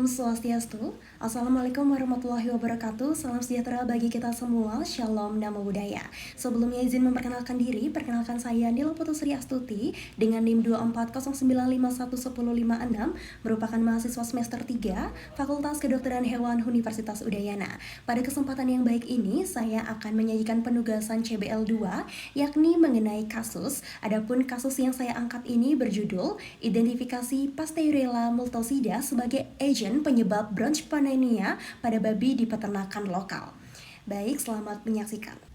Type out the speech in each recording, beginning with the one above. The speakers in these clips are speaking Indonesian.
Om Swastiastu. Assalamualaikum warahmatullahi wabarakatuh. Salam sejahtera bagi kita semua. Shalom Namo Buddhaya. Sebelumnya izin memperkenalkan diri. Perkenalkan saya Nila Putusri Astuti dengan NIM 24095111056, merupakan mahasiswa semester 3 Fakultas Kedokteran Hewan Universitas Udayana. Pada kesempatan yang baik ini, saya akan menyajikan penugasan CBL 2, yakni mengenai kasus. Adapun kasus yang saya angkat ini berjudul Identifikasi Pasteurella multocida sebagai agen penyebab bronchopneumonia pada babi di peternakan lokal. Baik, selamat menyaksikan.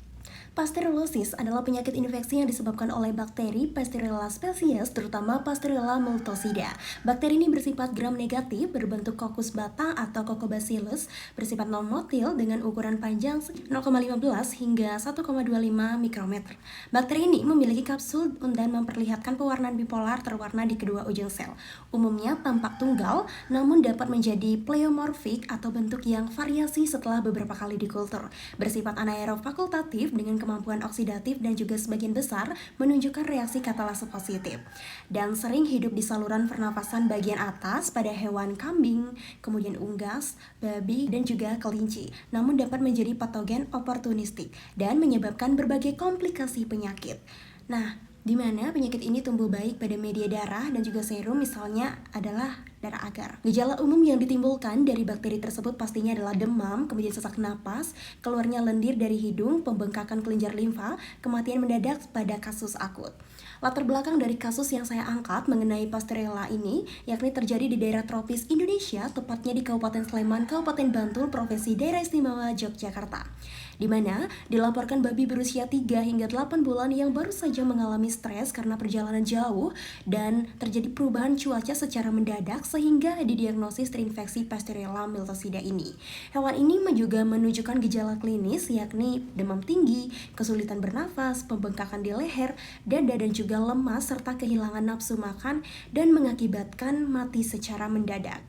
Pasteurellosis adalah penyakit infeksi yang disebabkan oleh bakteri Pasteurella species, terutama Pasteurella multocida. Bakteri ini bersifat gram negatif, berbentuk kokus batang atau Coccobacillus, bersifat non-motil dengan ukuran panjang 0,15 hingga 1,25 mikrometer. Bakteri ini memiliki kapsul dan memperlihatkan pewarnaan bipolar terwarna di kedua ujung sel. Umumnya tampak tunggal, namun dapat menjadi pleomorfik atau bentuk yang variasi setelah beberapa kali dikultur. Bersifat anaerob fakultatif dengan kemampuan oksidatif dan juga sebagian besar menunjukkan reaksi katalase positif, dan sering hidup di saluran pernafasan bagian atas pada hewan kambing, kemudian unggas, babi, dan juga kelinci, namun dapat menjadi patogen oportunistik dan menyebabkan berbagai komplikasi penyakit. Nah, di mana penyakit ini tumbuh baik pada media darah dan juga serum, misalnya adalah darah agar. Gejala umum yang ditimbulkan dari bakteri tersebut pastinya adalah demam, kemudian sesak napas, keluarnya lendir dari hidung, pembengkakan kelenjar limfa, kematian mendadak pada kasus akut. Latar belakang dari kasus yang saya angkat mengenai Pasteurella ini, yakni terjadi di daerah tropis Indonesia, tepatnya di Kabupaten Sleman, Kabupaten Bantul, Provinsi Daerah Istimewa Yogyakarta, di mana dilaporkan babi berusia 3 hingga 8 bulan yang baru saja mengalami stres karena perjalanan jauh dan terjadi perubahan cuaca secara mendadak sehingga didiagnosis terinfeksi Pasteurella multocida ini. Hewan ini juga menunjukkan gejala klinis yakni demam tinggi, kesulitan bernafas, pembengkakan di leher, dada dan juga lemas serta kehilangan nafsu makan dan mengakibatkan mati secara mendadak.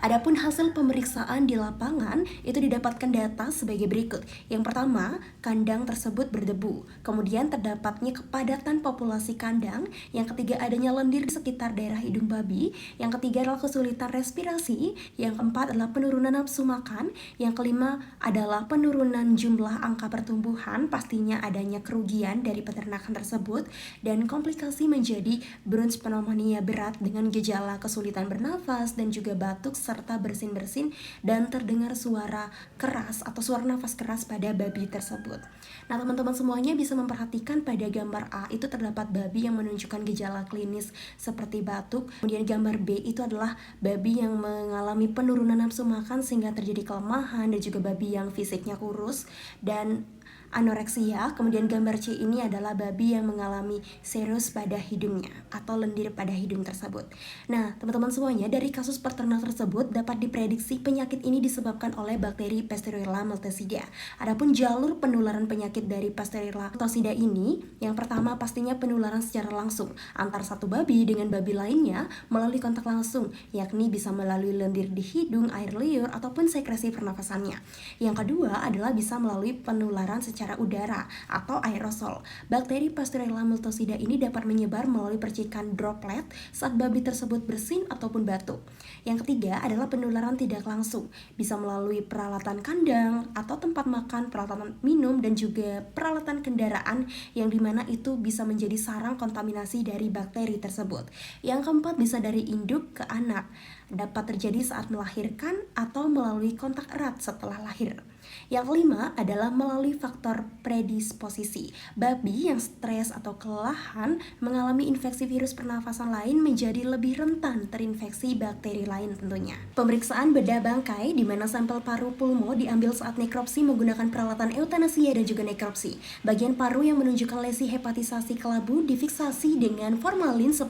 Adapun hasil pemeriksaan di lapangan itu didapatkan data sebagai berikut. Yang pertama, kandang tersebut berdebu. Kemudian terdapatnya kepadatan populasi kandang. Yang ketiga, adanya lendir di sekitar daerah hidung babi. Yang ketiga adalah kesulitan respirasi. Yang keempat adalah penurunan nafsu makan. Yang kelima adalah penurunan jumlah angka pertumbuhan. Pastinya adanya kerugian dari peternakan tersebut. Dan komplikasi menjadi bronchopneumonia berat dengan gejala kesulitan bernafas dan juga batuk serta bersin-bersin dan terdengar suara keras atau suara nafas keras pada babi tersebut. Nah, teman-teman semuanya bisa memperhatikan pada gambar A itu terdapat babi yang menunjukkan gejala klinis seperti batuk. Kemudian gambar B itu adalah babi yang mengalami penurunan nafsu makan sehingga terjadi kelemahan, dan juga babi yang fisiknya kurus dan anoreksia. Kemudian gambar C ini adalah babi yang mengalami serus pada hidungnya atau lendir pada hidung tersebut. Nah, teman-teman semuanya, dari kasus peternak tersebut dapat diprediksi penyakit ini disebabkan oleh bakteri Pasteurella multocida. Adapun jalur penularan penyakit dari Pasteurella multocida ini, yang pertama pastinya penularan secara langsung antar satu babi dengan babi lainnya melalui kontak langsung, yakni bisa melalui lendir di hidung, air liur, ataupun sekresi pernafasannya. Yang kedua adalah bisa melalui penularan secara udara atau aerosol. Bakteri Pasteurella multocida ini dapat menyebar melalui percikan droplet saat babi tersebut bersin ataupun batuk. Yang ketiga adalah penularan tidak langsung, bisa melalui peralatan kandang atau tempat makan, peralatan minum, dan juga peralatan kendaraan, yang dimana itu bisa menjadi sarang kontaminasi dari bakteri tersebut. Yang keempat bisa dari induk ke anak, dapat terjadi saat melahirkan atau melalui kontak erat setelah lahir. Yang kelima adalah melalui faktor predisposisi. Babi yang stres atau kelelahan mengalami infeksi virus pernafasan lain menjadi lebih rentan terinfeksi bakteri lain tentunya. Pemeriksaan bedah bangkai di mana sampel paru pulmo diambil saat nekropsi menggunakan peralatan eutanasia dan juga nekropsi. Bagian paru yang menunjukkan lesi hepatisasi kelabu difiksasi dengan formalin 10%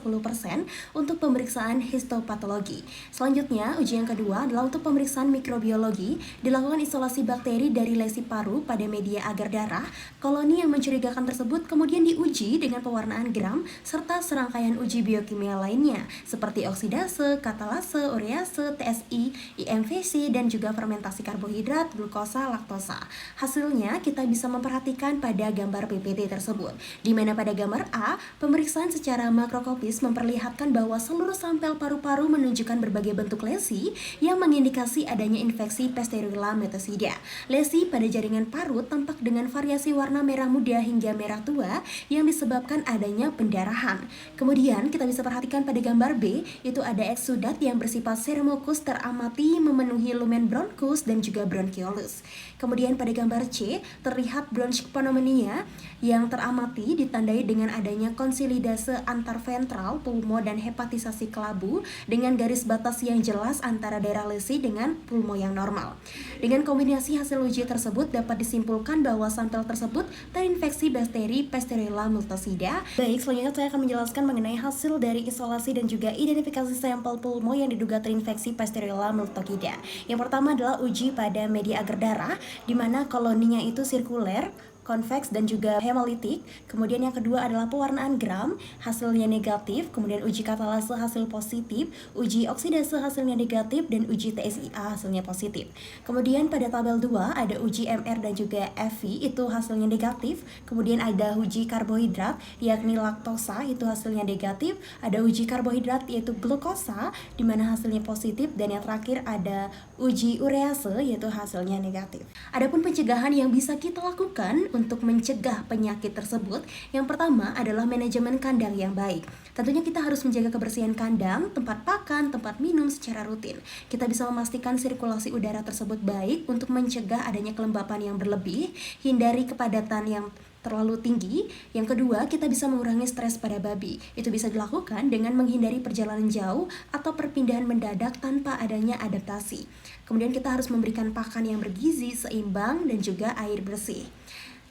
untuk pemeriksaan histopatologi. Selanjutnya, uji yang kedua adalah untuk pemeriksaan mikrobiologi, dilakukan isolasi bakteri dari lesi paru pada media agar darah, koloni yang mencurigakan tersebut kemudian diuji dengan pewarnaan gram serta serangkaian uji biokimia lainnya seperti oksidase, katalase, urease, TSI, IMVC, dan juga fermentasi karbohidrat, glukosa, laktosa. Hasilnya kita bisa memperhatikan pada gambar PPT tersebut, di mana pada gambar A, pemeriksaan secara makroskopis memperlihatkan bahwa seluruh sampel paru-paru menunjukkan berbagai bentuk lesi yang mengindikasi adanya infeksi Pasteurella metosida. Lesi pada jaringan parut tampak dengan variasi warna merah muda hingga merah tua yang disebabkan adanya pendarahan. Kemudian kita bisa perhatikan pada gambar B, itu ada eksudat yang bersifat seremokus teramati memenuhi lumen bronchus dan juga bronchiolus. Kemudian pada gambar C, terlihat bronchopneumonia yang teramati ditandai dengan adanya konsolidase antarventral, pulmo, dan hepatisasi kelabu dengan garis batas yang jelas antara daerah lesi dengan pulmo yang normal. Dengan kombinasi hasil uji tersebut dapat disimpulkan bahwa sampel tersebut terinfeksi bakteri Pasteurella multocida. Baik, selanjutnya saya akan menjelaskan mengenai hasil dari isolasi dan juga identifikasi sampel pulmo yang diduga terinfeksi Pasteurella multocida. Yang pertama adalah uji pada media agar darah, di mana koloninya itu sirkuler, konveks, dan juga hemolitik. Kemudian yang kedua adalah pewarnaan gram, hasilnya negatif. Kemudian uji katalase hasil positif, uji oksidase hasilnya negatif, dan uji TSIA hasilnya positif. Kemudian pada tabel 2 ada uji MR dan juga FV, itu hasilnya negatif. Kemudian ada uji karbohidrat yakni laktosa, itu hasilnya negatif. Ada uji karbohidrat yaitu glukosa, di mana hasilnya positif. Dan yang terakhir ada uji urease, yaitu hasilnya negatif. Adapun pencegahan yang bisa kita lakukan untuk mencegah penyakit tersebut, yang pertama adalah manajemen kandang yang baik. Tentunya kita harus menjaga kebersihan kandang, tempat pakan, tempat minum secara rutin. Kita bisa memastikan sirkulasi udara tersebut baik untuk mencegah adanya kelembapan yang berlebih, hindari kepadatan yang terlalu tinggi. Yang kedua, kita bisa mengurangi stres pada babi. Itu bisa dilakukan dengan menghindari perjalanan jauh atau perpindahan mendadak tanpa adanya adaptasi. Kemudian kita harus memberikan pakan yang bergizi, seimbang, dan juga air bersih.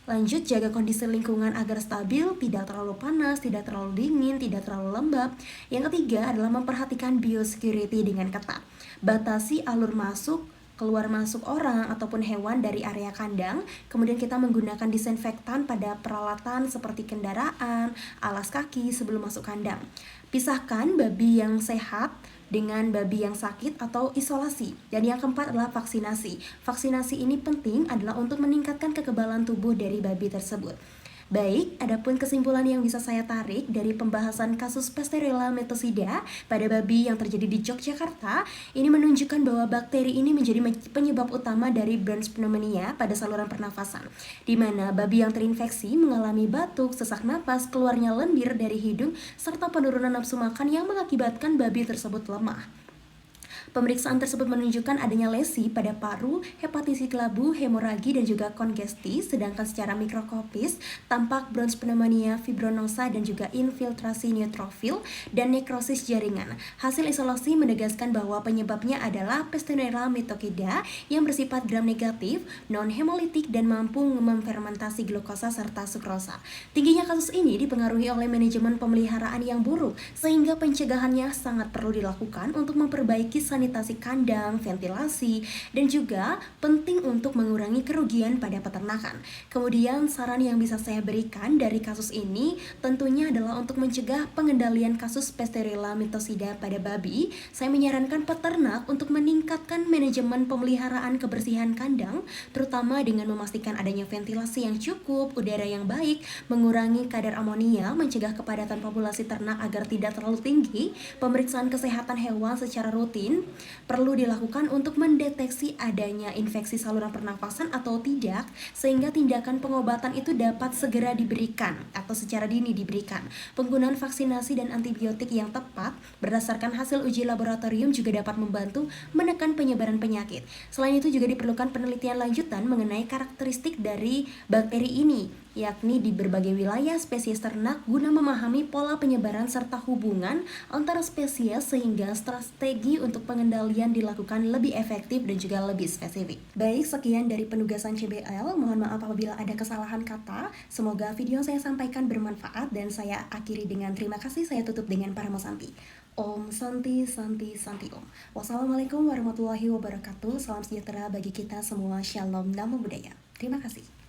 Lanjut, jaga kondisi lingkungan agar stabil, tidak terlalu panas, tidak terlalu dingin, tidak terlalu lembab. Yang ketiga adalah memperhatikan biosecurity dengan ketat. Batasi alur masuk, keluar masuk orang ataupun hewan dari area kandang. Kemudian kita menggunakan disinfektan pada peralatan seperti kendaraan, alas kaki sebelum masuk kandang. Pisahkan babi yang sehat dengan babi yang sakit atau isolasi. Dan yang keempat adalah vaksinasi. Vaksinasi ini penting adalah untuk meningkatkan kekebalan tubuh dari babi tersebut. Baik, adapun kesimpulan yang bisa saya tarik dari pembahasan kasus Pasteurella metosida pada babi yang terjadi di Yogyakarta, ini menunjukkan bahwa bakteri ini menjadi penyebab utama dari bronchopneumonia pada saluran pernafasan, di mana babi yang terinfeksi mengalami batuk, sesak napas, keluarnya lendir dari hidung, serta penurunan nafsu makan yang mengakibatkan babi tersebut lemah. Pemeriksaan tersebut menunjukkan adanya lesi pada paru, hepatisi kelabu, hemoragi, dan juga kongesti, sedangkan secara mikroskopis tampak bronchopneumonia fibronosa dan juga infiltrasi neutrofil dan nekrosis jaringan. Hasil isolasi menegaskan bahwa penyebabnya adalah Pasteurella metocida yang bersifat gram negatif, non-hemolitik, dan mampu memfermentasi glukosa serta sukrosa. Tingginya kasus ini dipengaruhi oleh manajemen pemeliharaan yang buruk, sehingga pencegahannya sangat perlu dilakukan untuk memperbaiki sanitasi kandang, ventilasi, dan juga penting untuk mengurangi kerugian pada peternakan. Kemudian saran yang bisa saya berikan dari kasus ini tentunya adalah untuk mencegah pengendalian kasus Pasteurella metosida pada babi. Saya menyarankan peternak untuk meningkatkan manajemen pemeliharaan kebersihan kandang, terutama dengan memastikan adanya ventilasi yang cukup, udara yang baik, mengurangi kadar amonia, mencegah kepadatan populasi ternak agar tidak terlalu tinggi. Pemeriksaan kesehatan hewan secara rutin perlu dilakukan untuk mendeteksi adanya infeksi saluran pernafasan atau tidak, sehingga tindakan pengobatan itu dapat segera diberikan atau secara dini diberikan. Penggunaan vaksinasi dan antibiotik yang tepat berdasarkan hasil uji laboratorium juga dapat membantu menekan penyebaran penyakit. Selain itu juga diperlukan penelitian lanjutan mengenai karakteristik dari bakteri ini, yakni di berbagai wilayah spesies ternak guna memahami pola penyebaran serta hubungan antara spesies sehingga strategi untuk pengendalian dilakukan lebih efektif dan juga lebih spesifik. Baik, sekian dari penugasan CBL. Mohon maaf apabila ada kesalahan kata. Semoga video yang saya sampaikan bermanfaat dan saya akhiri dengan terima kasih. Saya tutup dengan Paramo Santi. Om Santi Santi Santi Om. Wassalamualaikum warahmatullahi wabarakatuh. Salam sejahtera bagi kita semua. Shalom, namo buddhaya. Terima kasih.